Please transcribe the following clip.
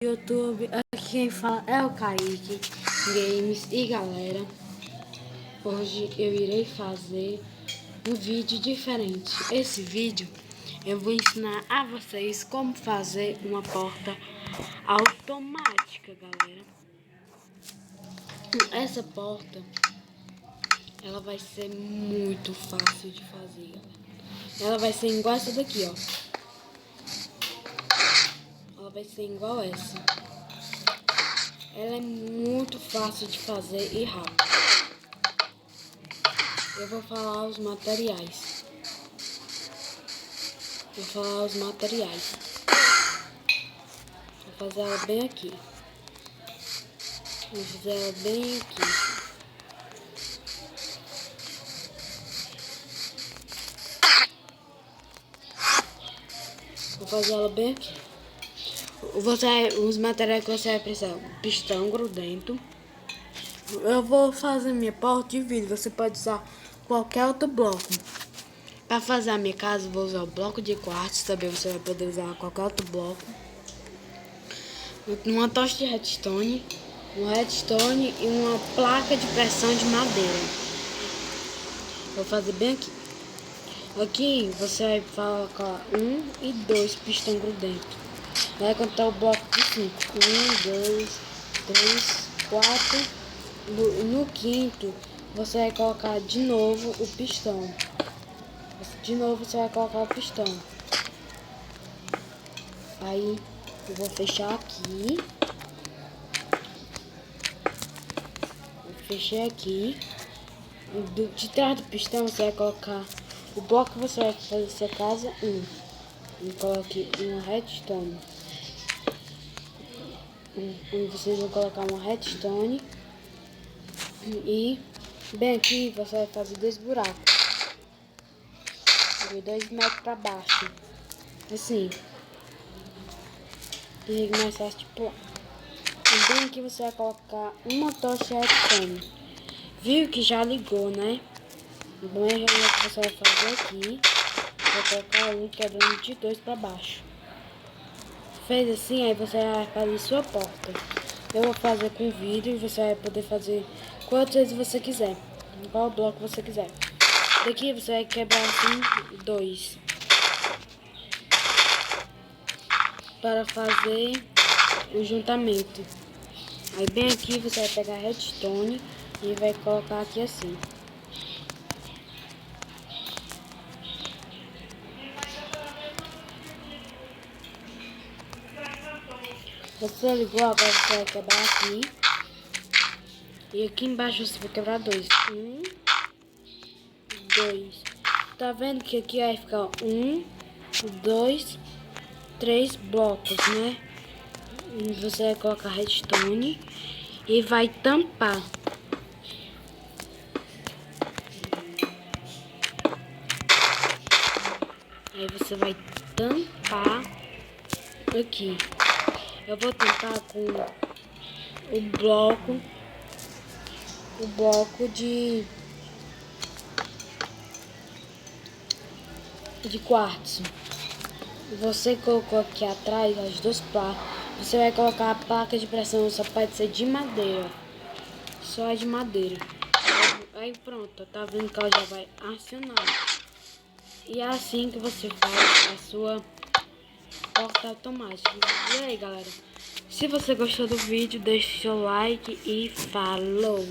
YouTube, aqui quem fala é o Kaique Games. E galera, hoje eu irei fazer um vídeo diferente. Esse vídeo eu vou ensinar a vocês como fazer uma porta automática, galera. Essa porta, ela vai ser muito fácil de fazer, galera. Ela vai ser igual essa daqui, ó. Ela vai ser igual essa. Ela é muito fácil de fazer e rápido. Eu vou falar os materiais. Vou fazer ela bem aqui. Vou fazer ela bem aqui. Vou fazer ela bem aqui. Os materiais que você vai precisar: pistão grudento. Eu vou fazer minha porta de vidro. Você pode usar qualquer outro bloco. Para fazer a minha casa, eu vou usar o bloco de quartzo. Também você vai poder usar qualquer outro bloco. Uma tocha de redstone, um redstone e uma placa de pressão de madeira. Vou fazer bem aqui. Aqui você vai colocar 1 e 2 pistão grudento. Vai contar o bloco de 5. 1, 2, 3, 4. No quinto, você vai colocar de novo o pistão. De novo você vai colocar o pistão. Aí eu vou fechar aqui. Fechei aqui. De trás do pistão você vai colocar o bloco que você vai fazer sua casa. E coloque uma redstone. Vocês vão colocar uma redstone. E bem aqui você vai fazer 2 buracos. 2 metros para baixo. Assim. E mais fácil de pular. E bem aqui você vai colocar uma tocha redstone. Viu que já ligou, né? Bom, é o que você vai fazer aqui. Vai colocar um quebrando de 2 para baixo. Fez assim, aí você vai fazer sua porta. Eu vou fazer com vidro e você vai poder fazer quantas vezes você quiser. Qual bloco você quiser. Daqui você vai quebrar assim 2. Para fazer o juntamento. Aí bem aqui você vai pegar a redstone e vai colocar aqui assim. Você ligou, agora você vai quebrar aqui. E aqui embaixo você vai quebrar 2. 1, 2. Tá vendo que aqui vai ficar 1, 2, 3 blocos, né? E você vai colocar redstone e vai tampar. Aí você vai tampar aqui. Eu vou tampar com o bloco de quartzo. Você colocou aqui atrás as 2 placas. Você vai colocar a placa de pressão, só pode ser de madeira. Só de madeira. Aí pronto, tá vendo que ela já vai acionar. E é assim que você faz a sua porta automática. E aí, galera? Se você gostou do vídeo, deixe seu like e falou!